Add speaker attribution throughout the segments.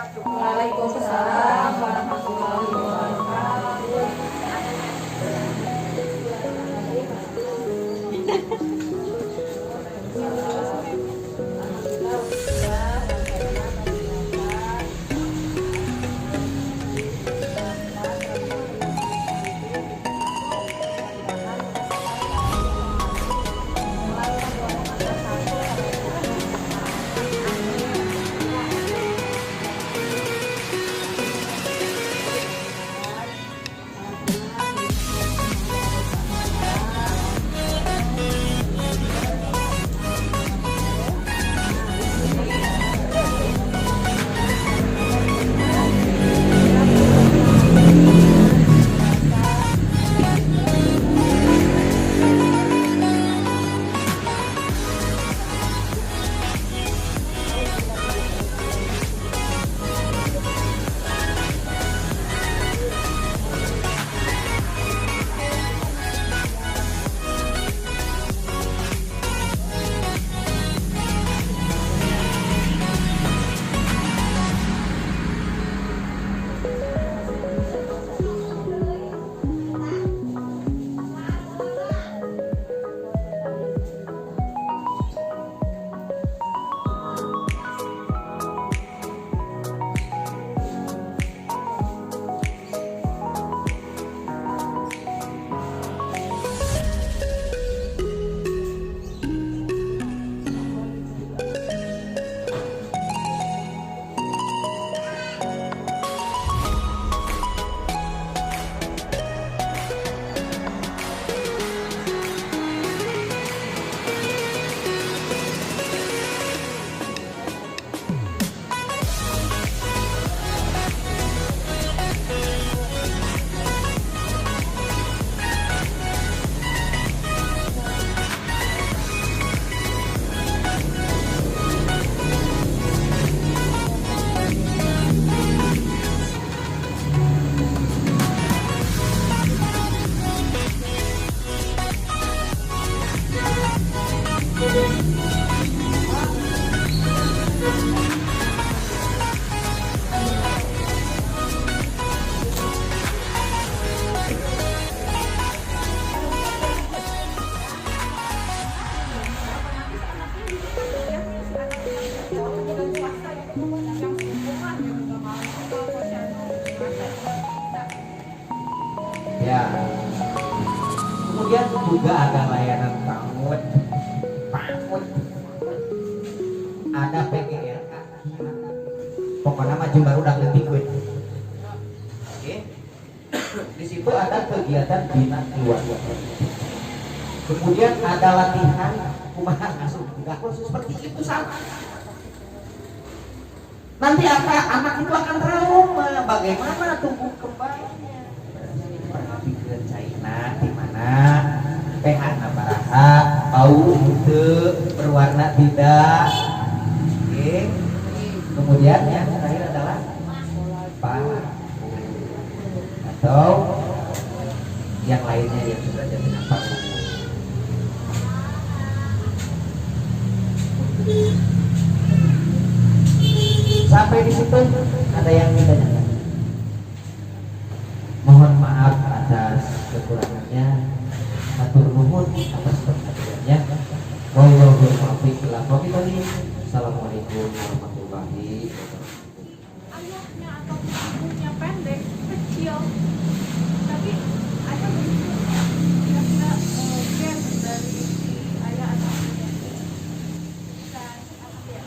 Speaker 1: Waalaikumsalam warahmatullahi wabarakatuh.
Speaker 2: Ya, kemudian juga ada layanan PAMUD, ada PGRK, pokoknya maju baru udah lebih gue. Oke, di situ ada kegiatan bina keluarga. Kemudian ada latihan kumaha ngasuh, nggak khusus seperti itu sama. Nanti anak itu akan trauma, bagaimana tumbuh kembangnya. Perhatikan China di mana pH nabaraha, bau itu berwarna tidak. Oke. Kemudian yang terakhir adalah bau atau yang lainnya yang sudah jadi nampak. Sampai di situ ada yang ditanya. Mohon maaf atas kekurangannya, atur nuhun atas perhatiannya. Wallahu muwaffiq ila aqwamit thoriq. Assalamualaikum warahmatullahi wabarakatuh.
Speaker 3: Ayahnya atau ibunya pendek, kecil, tapi ayah begitu kira-kira gap dari si ayah atau ibunya. Dan apa ya?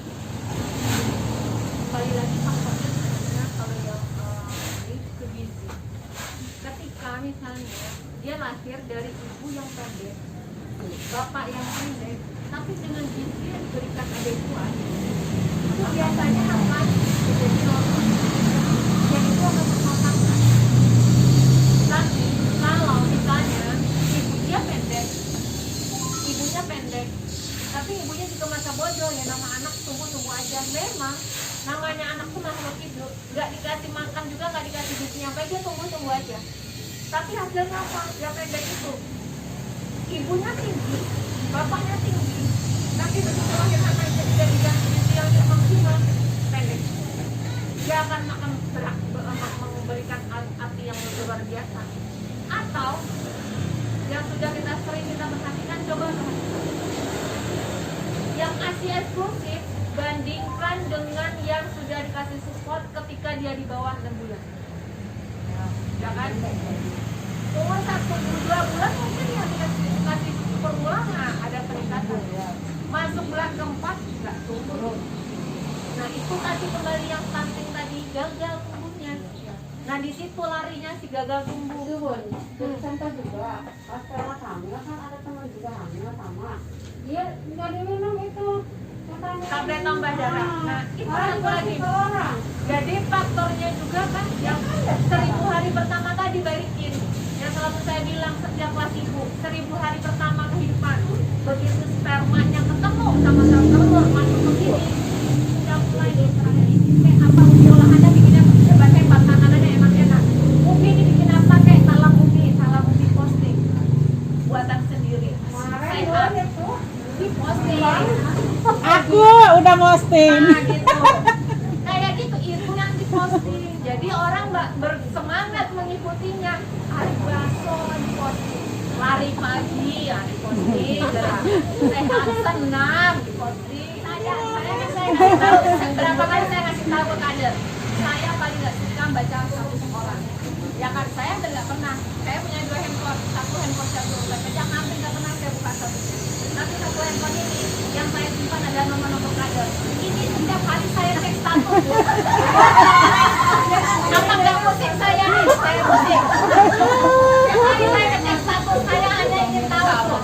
Speaker 3: Kembali lagi faktornya sebenarnya kalau yang ini ke gizi. Ketika misalnya dia lahir dari ibu yang pendek, bapak yang pendek, tapi dengan gizi yang diberikan adekuat, itu biasanya akan menjadi normal. Dan itu akan bermanfaat. Tapi kalau misalnya ibunya pendek, tapi ibunya juga masa bodoh ya, nama anak tunggu aja. Memang namanya anak tuh makhluk hidup, nggak dikasih makan juga, nggak dikasih gizi yang baik, dia tunggu aja. Tapi hasilnya apa? Dia pendek itu, ibunya tinggi, bapaknya tinggi, tapi begitu lahir anak tidak dikasih gizi yang maksimal, pendek. Dia akan dia di bawah 6 bulan. Ya kan? Umur 1-2 bulan mungkin ya dikasih perulang, ada peningkatan. Masuk bulan keempat nggak tumbuh. Nah itu tadi kembali yang stunting tadi, gagal tumbuhnya. Nah di situ larinya si gagal tumbuh.
Speaker 1: Itu Bun, jadi contoh juga pas anak hamil kan ada teman juga hamil sama dia nggak diminum itu
Speaker 3: Tablet tambah darah. Nah itu satu lagi.
Speaker 1: orang
Speaker 3: Jadi faktornya juga kan yang 1000 hari pertama tadi balikin. Yang selalu saya bilang setiap kelas ibu, 1000 hari pertama kehidupan. Begitu spermanya ketemu sama telur masuk ke sini, sudah mulai kayak apa ubi olahannya bikinnya hebat-hebat, makanannya enak-enak. Ubi dibikin apa kayak talam ubi posting buatan sendiri. Sehat. Di posting.
Speaker 4: Aku udah posting.
Speaker 3: Nah gitu. Kayak gitu itu yang diposting. Jadi orang bersemangat mengikutinya. Hari bakso diposting, lari pagi ya diposting, sehat senam diposting. Saya ngasih tahu berapa kali saya ngasih tahu ke kader. Saya paling nggak suka baca satu sekolah. Ya kan saya nggak pernah. Saya punya 2 handphone, satu handphone saya belum kerja, hampir nggak pernah saya buka satu. Tapi satu handphone ini yang saya simpan ada nomor-nomor kader. Ini setiap hari saya cek status. Apa nggak pusing saya nih? Saya pusing. Setiap hari saya cek status, saya hanya ingin tahu.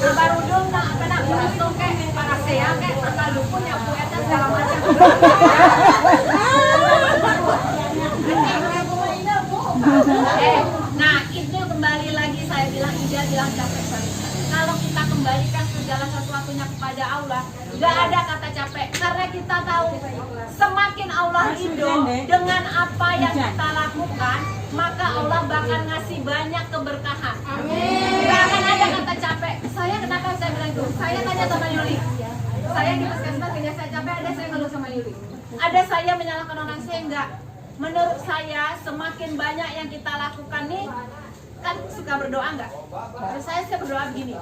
Speaker 3: Baru dong, kena langsung kayak para saya kayak tanggal dukunnya punya segala macam. Nah itu kembali lagi saya bilang Ida bilang capek sekali. Kalau kita kembalikan segala sesuatunya kepada Allah, nggak ada kata capek karena kita tahu semakin Allah ridho dengan apa yang kita lakukan, maka Allah bakal ngasih banyak keberkahan. Nggak akan ada kata capek. Saya kenapa saya bilang itu? Saya tanya sama Yuli. Saya di puskesmas tidak saya capek, ada saya ngeluh sama Yuli. Ada saya menyalahkan orang, saya enggak. Menurut saya semakin banyak yang kita lakukan nih, kan suka berdoa enggak? Terus saya berdoa begini,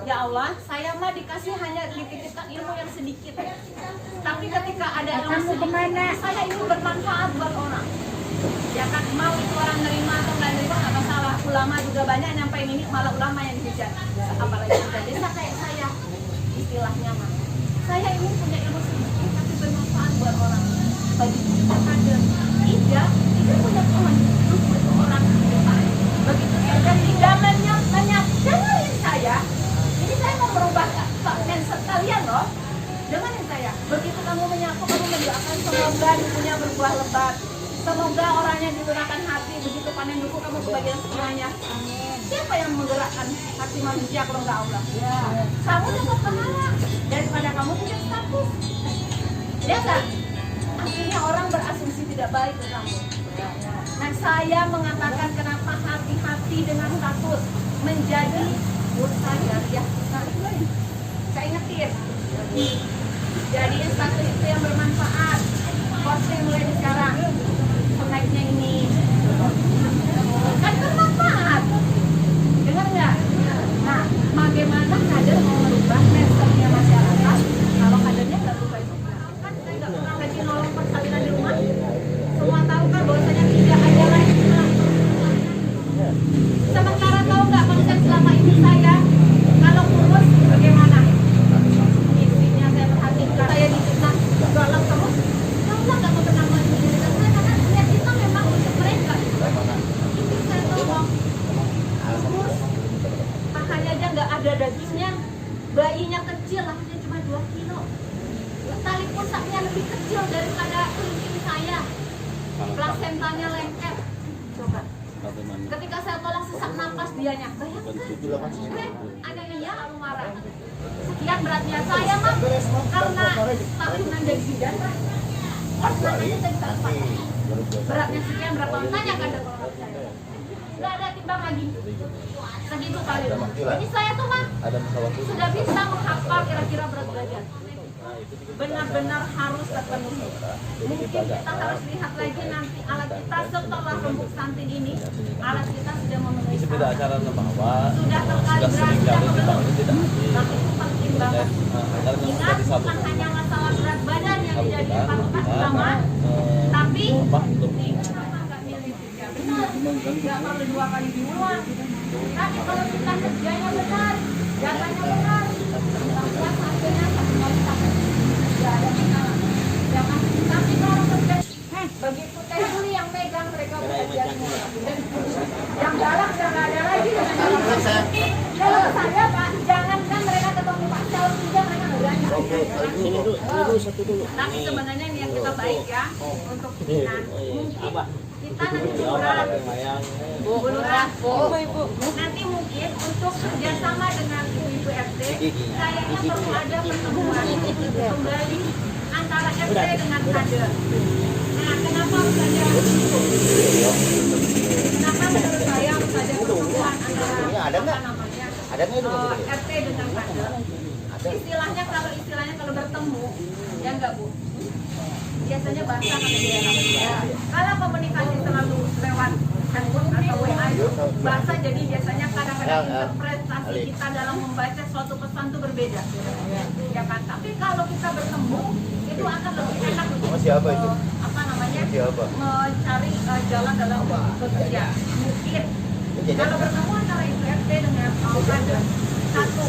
Speaker 3: ya Allah, saya mah dikasih hanya dititipkan ilmu yang sedikit. Tapi ketika ada ilmu sedikit, saya ingin bermanfaat buat orang. Ya kan, mau itu orang nerima atau nggak nerima nggak masalah. Ulama juga banyak yang nyampein ini, malah ulama yang dihujat. Apalagi kita desa kayak saya, istilahnya mah. Saya ingin punya ilmu sedikit tapi bermanfaat buat orang. Bagi kita kader, tidak punya teman untuk orang depan. Begitu saja tidak dengerin saya. Ini saya mau merubah mindset kalian loh. Dengerin saya. Begitu kamu menyapa, kamu mendoakan semoga punya berbuah lebat. Semoga orangnya digunakan hati. Begitu panen buku kamu sebagian semuanya. Siapa yang menggerakkan hati manusia kalau nggak Allah? Ya. Kamu dapat pahala daripada kamu punya status. Ya kan? Akhirnya orang berasumsi tidak baik ke kamu. Nah saya mengatakan kenapa hati-hati dengan status menjadi dosa jariah kita. Saya ingetin. Jadi status itu yang bermanfaat. Posting mulai sekarang. Naiknya ini kan bermanfaat. Dengar nggak? Nah, bagaimana kader mau merubah mindsetnya masyarakat kalau kadernya nggak berubah juga? Kan saya nggak pernah lagi nolong persalinan di rumah. Semua tahu kan bahwasanya tidak ada lagi sementara tahu nggak konsep selama ini saya kalau kurus bagaimana? Isinya saya perhatikan, saya difitnah galak terus. Ya Allah nggak mau pernah menjadikan saya karena niat kita memang untuk mereka. Itu saya tolong. Kurus, pahanya aja nggak ada dagingnya, bayinya kecil, lahirnya cuma 2 kilo. Tali pusatnya lebih kecil daripada kelingking saya. Plasentanya lengket. Coba. Ketika saya tolong sesak napas dianya, bayangkan. Ada iya aku marah. Sekian beratnya saya mah karena tahunan dari bidan. Organnya saya beratnya sekian berapa? Tanya kan dokter saya. Nggak ada timbang lagi. Segitu kali. Jadi saya tuh mah sudah bisa menghafal kira-kira berat badan. Benar-benar harus terpenuhi. Mungkin kita harus lihat lagi nanti alat kita setelah rembuk stunting ini, alat kita sudah memenuhi syarat. Sudah terkalibrasi, sudah memenuhi. Nah itu penting banget. Ingat bukan hanya masalah berat badan yang menjadi patokan utama, nggak milih kerja benar, nggak perlu 2 kali diulang. Tapi kalau kita kerjanya benar, jalannya benar, kita buat hasilnya 1 kali sampai nggak ada masalah. Jangan. Tapi kalau kerja begitu teh dulu yang megang mereka bekerja semua. Yang galak udah nggak ada lagi. Kalau saya Pak, jangankan mereka ketemu Pak Calon juga mereka nggak berani.
Speaker 5: Ini dulu satu dulu.
Speaker 3: Tapi sebenarnya niat kita baik ya untuk kita. Mungkin kita nanti nanti mungkin untuk kerjasama dengan ibu-ibu RT, kayaknya perlu ada pertemuan kembali antara RT dengan kader. Nah, kenapa harus ada kenapa menurut saya harus ada pertemuan antara RT dengan kader? Istilahnya kalau bertemu, ya enggak Bu? Biasanya bahasa kan ya. Kalau komunikasi selalu lewat handphone atau WA itu bahasa, jadi biasanya kadang-kadang interpretasi kita dalam membaca suatu pesan itu berbeda. Ya kan? Tapi kalau kita bertemu itu akan lebih enak untuk mencari jalan dalam bekerja. Mungkin kalau bertemu antara RT dengan kader, satu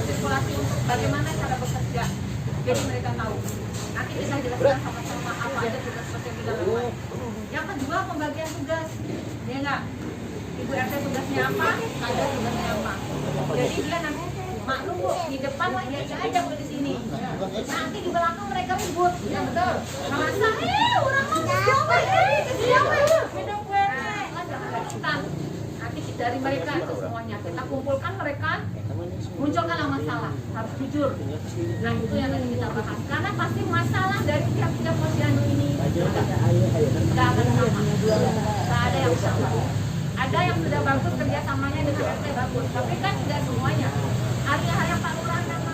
Speaker 3: sirkulasi untuk bagaimana cara bekerja, jadi mereka tahu. Nanti bisa jelaskan sama-sama apa aja tugas yang dilakukan. Yang kedua, pembagian tugas, ya enggak? Ibu RT tugasnya apa, kader tugasnya apa. Jadi dia nanti maklum Bu, di depan lah ya aja Bu di sini. Nanti di belakang mereka ribut, ya betul. Masa orang mau siapa siapa minum kue. Nanti dari mereka itu semuanya kita kumpulkan mereka, munculkanlah masalah, harus jujur. Nah itu yang nanti kita bahas, karena pasti masalah dari tiap-tiap posyandu ini nggak akan sama, nggak ada yang sama. Ada yang sudah bagus kerjasamanya dengan RT bagus, tapi kan tidak semuanya. Hari-hari Pak Lurah sama.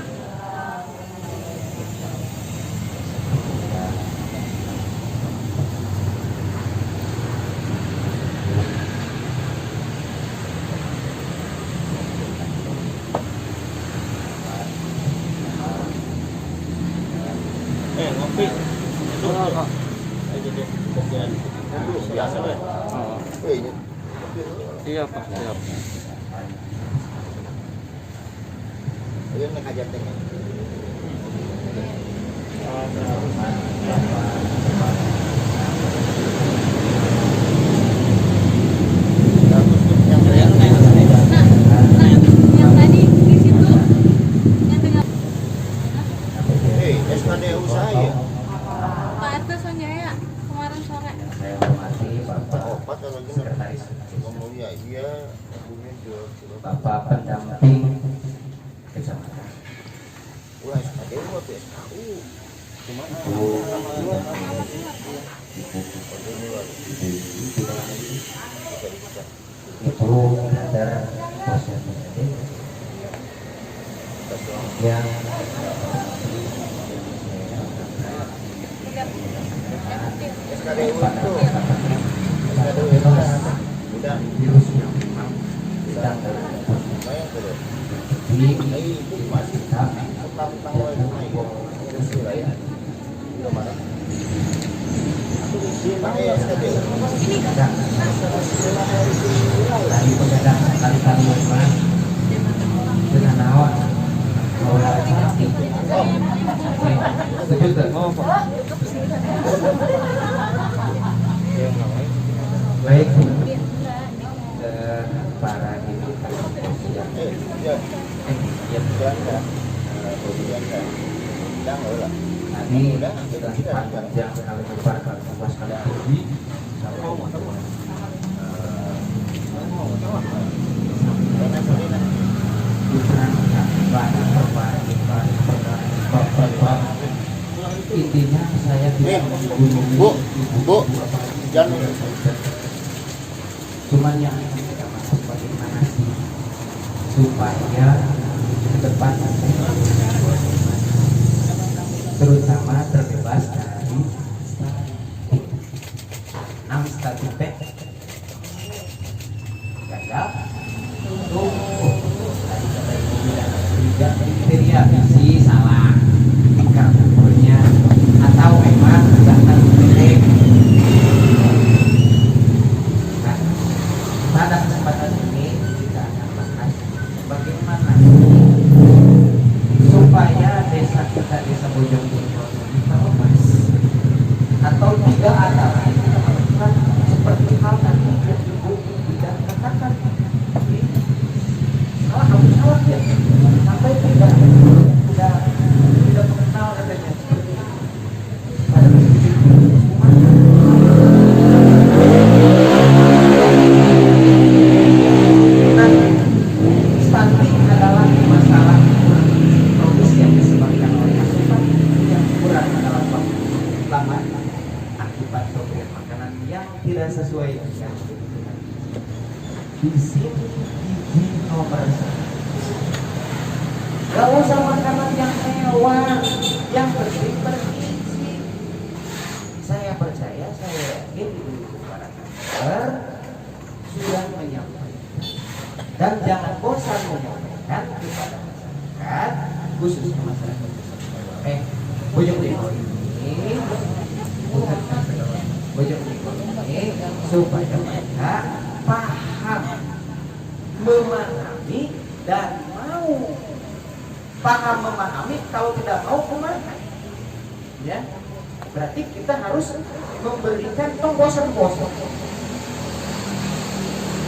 Speaker 5: Ngopi. Ayo deh, kerjaan. Biasa deh. Iya Pak, siap.
Speaker 2: Ayo naik aja tengah.
Speaker 3: Yang tadi di situ yang dengan
Speaker 2: SKD usaha ya.
Speaker 3: Pak RT Sonjaya kemarin sore.
Speaker 2: Saya hormati Bapak
Speaker 6: Opat atau lagi
Speaker 2: Sekretaris
Speaker 6: ngomong ya iya, punya jual.
Speaker 2: Bapak pendamping kecamatan.
Speaker 6: Wah, SKD mah PSKU. Cuman
Speaker 2: itu kader posyandu yang
Speaker 6: SKD itu udah
Speaker 2: virus yang memang sedang
Speaker 6: bayang tuh.
Speaker 2: di
Speaker 6: Itu masih
Speaker 2: kita
Speaker 6: tetap tanggal naik virus itu ya. Kemana? Pakai SKD.
Speaker 2: sedang dari pedagang kali-kali rumah dengan awal setuju tak? Baik para ibu yang tadi sudah panjang sekali lebar luas sekali tinggi intinya saya tidak
Speaker 6: Bu, jangan.
Speaker 2: cuman yang ingin kita masuk bagaimana sih supaya ke depan terutama terbebas dari 6 statute gagal itu tadi kata ibu bilang 3 kriteria visi salah indikatornya atau memang sudah terpilih atau tiga adalah kita melakukan seperti hal tadi yang ibu tidak katakan. Salah kamu salah ya, sampai tidak mengenal katanya. Pada stunting adalah masalah kronis yang disebabkan oleh asupan yang kurang dalam waktu lama akibat pemberian makanan yang tidak sesuai dengan kebutuhan. Di sini gizi nomor 1. Gak usah makanan yang mewah, yang penting bergizi. Saya percaya, saya yakin ibu-ibu para kader sudah menyampaikan. Dan jangan bosan menyampaikan kepada masyarakat, khususnya masyarakat. Bojong Deko ini bukan Bojong Deko ini supaya mereka paham, memahami dan mau. Paham memahami, kalau tidak mau kemana? Ya, berarti kita harus memberikan bosan-bosan.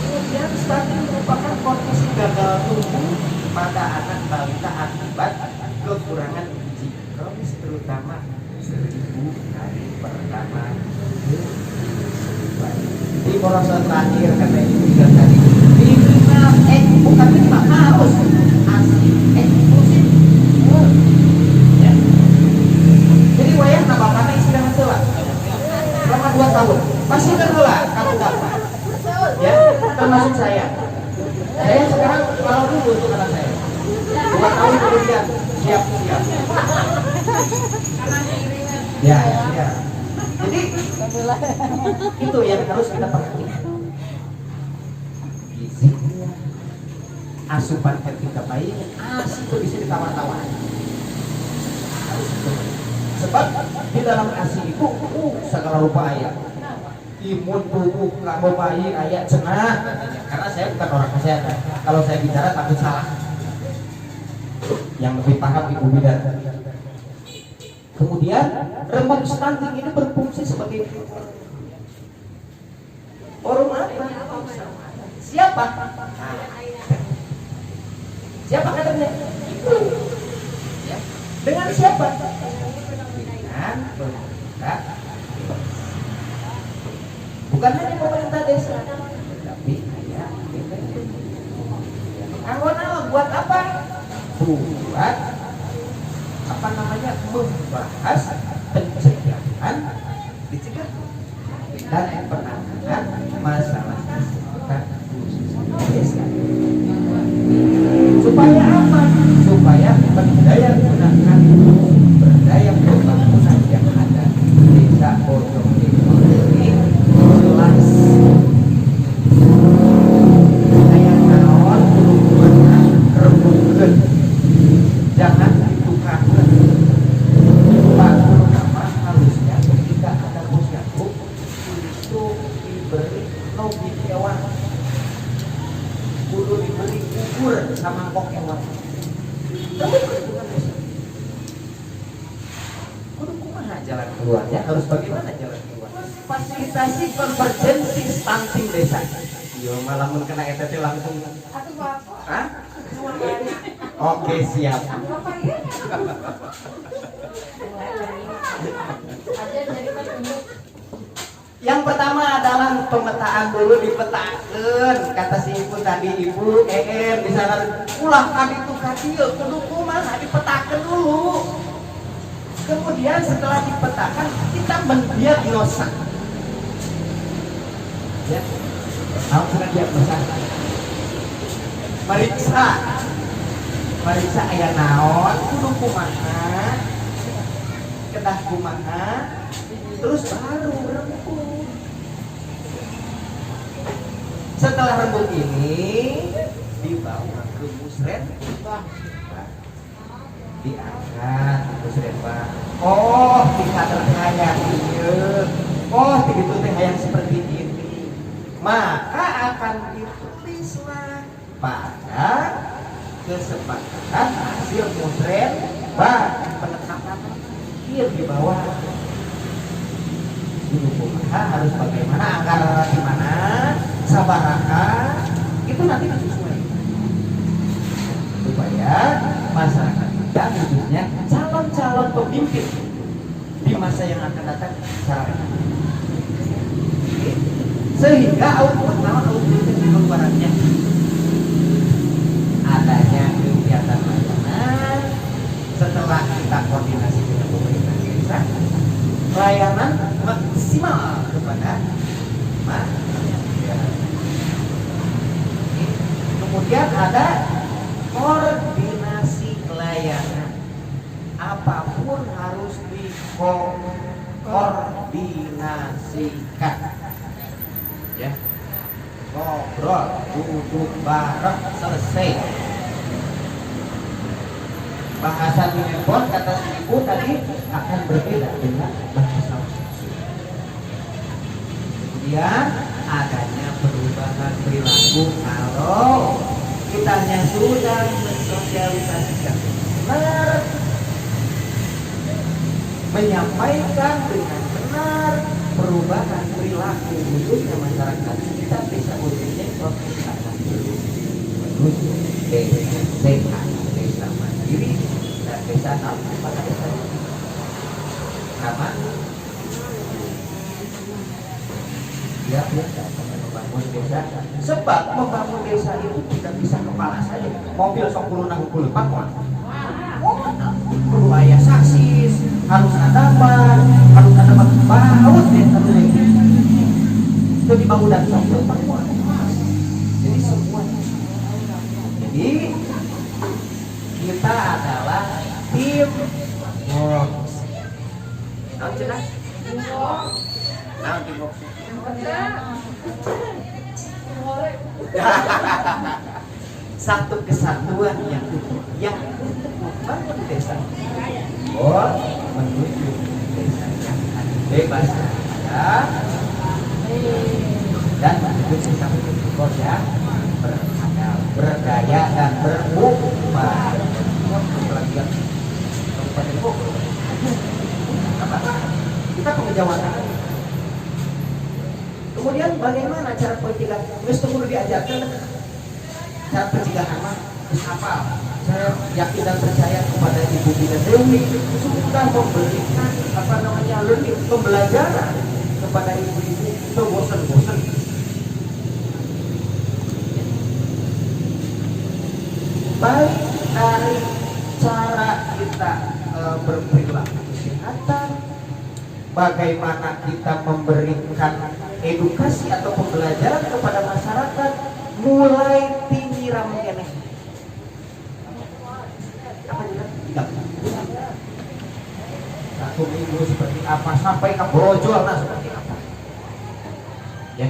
Speaker 2: Kemudian stunting merupakan kondisi gagal tumbuh pada anak balita akibat kekurangan gizi kronis, terutama 1000 hari pertama kehidupan. Di porosan terakhir kata ibu bilang tadi, minimal bukan minimal, harus asli eksklusif. Ya. Jadi wayang nama karena istirahat telat selama 2 tahun masih tertolak kamu dapat. Ya, termasuk saya. Saya sekarang kalau dulu untuk anak saya 2 tahun kemudian siap. Ya. Jadi itu yang harus kita perhatikan. Gizi, asupan ketika bayi, itu bisa ditawar-tawar. Sebab di dalam ASI itu segala rupa ayat. Imun tubuh nggak mau bayi ayat cenah. Karena saya bukan orang kesehatan. Kalau saya bicara takut salah. Yang lebih paham ibu bidan. Kemudian rembuk stunting ini berfungsi sebagai forum apa? Siapa? Siapa katanya? Ibu. Ya. Dengan siapa? Dengan pemerintah. Bukan hanya pemerintah desa, tapi kayak anggota buat apa? Buat apa namanya, membahas pencegahan, dan penanganan masalah kesehatan desa. Supaya apa? Supaya berdaya gunakan sumber daya pembangunan yang ada di desa Bojong Deko ini jelas. Kayak naon hubungan rebukan, jangan ditukarkan. Pak Guru nama harusnya ketika ada posyandu itu diberi nobi hewan, kudu diberi bubur sama kok hewan. Kudu kumaha jalan keluarnya, harus bagaimana jalan keluar? Fasilitasi konvergensi stunting desa. Yo malah mun kena ETT langsung.
Speaker 1: Atuh Bapak.
Speaker 2: Hah?
Speaker 1: Semuanya.
Speaker 2: Oke, siap.
Speaker 1: Bapak ya? Ada jadi petunjuk.
Speaker 2: Yang pertama adalah pemetaan dulu, dipetakan. Kata si ibu tadi, ibu di sana ulah kali itu kecil, kudu kumaha dipetakan dulu. Kemudian setelah dipetakan kita mendiagnosa. Ya, langsung diagnosa. Meriksa aya naon, kudu kumaha, kedah kumaha, terus baru rembuk. Setelah rembuk ini dibawa ke musrenbang, diangkat musrenbang. Oh, dikader hayang ieu. Oh, begitu teh hayang seperti ini. Maka akan ditulislah pada kesepakatan hasil musrenbang, penetapan akhir di bawah. harus bagaimana, anggaran di mana, sabaraka, itu nanti sesuai supaya masyarakat kita khususnya calon-calon pemimpin di masa yang akan datang secara sehingga keluarannya adanya kegiatan layanan setelah kita koordinasi dengan pemerintah desa, layanan maksimal kepada masyarakat. Kemudian ada koordinasi layanan, apapun harus dikoordinasikan, ya, ngobrol, duduk bareng, selesai. Bahasa di handphone kata si ibu tadi akan berbeda dengan bahasa langsung. Kemudian adanya perubahan perilaku kalau kitanya sudah mensosialisasikan benar, menyampaikan dengan benar perubahan perilaku khususnya masyarakat kita bisa wujudnya proses akan menuju desa sehat, desa mandiri, dan desa pada desa aman. Ya, membangun desa. Sebab membangun desa itu tidak bisa kepala saja. Mobil 10 pakwan. Perlu ayah saksis, harus ada ban, harus ada baut desa itu. Jadi bangun dan mobil pakwan. Jadi semua. Jadi kita adalah tim works. Nah, jelas. Nah, tim works. Satu kesatuan yang untuk membangun desa menuju desa yang bebas ada dan menuju desa yang beradab, berdaya dan berubah. Kita pengejawanan. Kemudian bagaimana cara pencegahan? Mesti perlu diajarkan cara pencegahan apa? Saya yakin dan percaya kepada Ibu Bina Dewi sudah memberikan learning, pembelajaran kepada ibu-ibu itu bosan-bosan. Baik dari cara kita berperilaku kesehatan, bagaimana kita memberikan edukasi atau pembelajaran kepada masyarakat mulai tinggi ramenya. Apa juga? 1 minggu seperti apa sampai ke brojol seperti apa? Ya.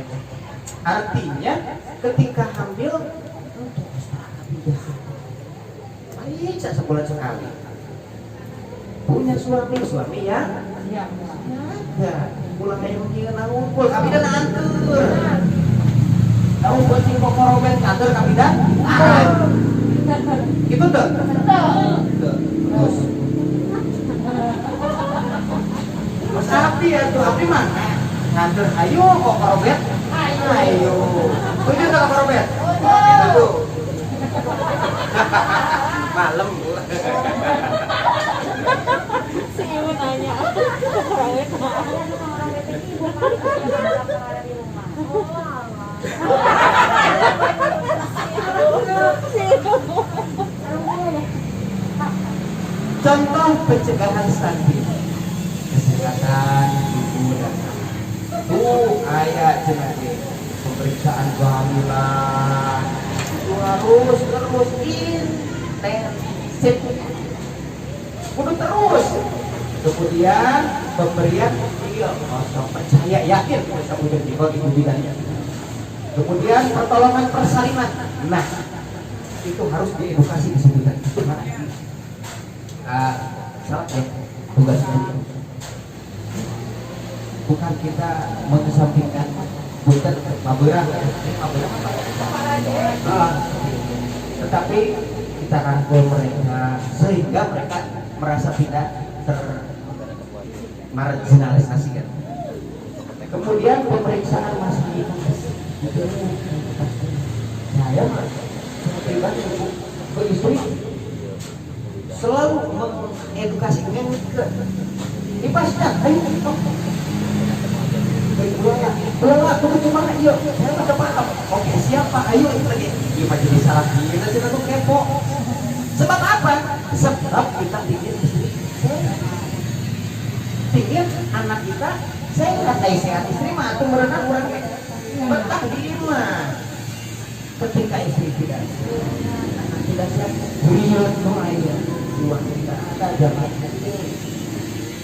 Speaker 2: Artinya ketika hamil baik sebulan sekali. Punya suami ya? Ya. Pulang kayak begini ngumpul, kami dan antur. Tahu buat si Kokorobet ngantur kami dan? Gitu tuh. Terus. Mas Abdi ya tuh, Abdi mana? Ngantur, ayo Kokorobet. Ayo. Begitu tuh Kokorobet. Gitu. Malam.
Speaker 4: Si Ibu nanya, Kokorobet
Speaker 2: contoh pencegahan stunting, kesehatan ibu dan anak. Tuh ayat jenazah pemeriksaan kehamilan itu harus terus intensif, kudu terus. Kemudian pemberian percaya yakin kita udah di ibu bidangnya. Kemudian pertolongan persalinan. Nah, itu harus diedukasi disebutkan. Salah ya tugas kita. Bukan kita mengesampingkan, bukan maberah, tetapi kita rangkul mereka sehingga mereka merasa tidak termarginalisasi kan. Kemudian pemeriksaan masih saya pribadi ke istri selalu mengedukasi ke dipasang ayo pulang tunggu cuma iya saya udah paham oke siapa ayo itu lagi di majelis salah kita sudah tuh kepo sebab apa sebab kita ingin istri ingin anak kita sehat sehat istri mah tuh berenang kurang betah di rumah ketika istri tidak anak tidak sehat beriut tuh aja uang tidak ada jalan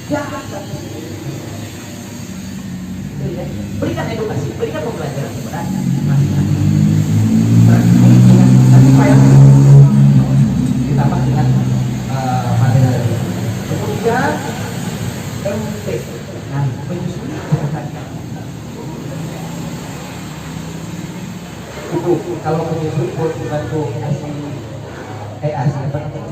Speaker 2: jahat berikan edukasi, berikan pembelajaran kepada anak-anak. Tapi supaya ditambah dengan materi. Kemudian MP, nah menyusui kebutuhan. Ibu, kalau menyusui bukan tuh asi apa namanya?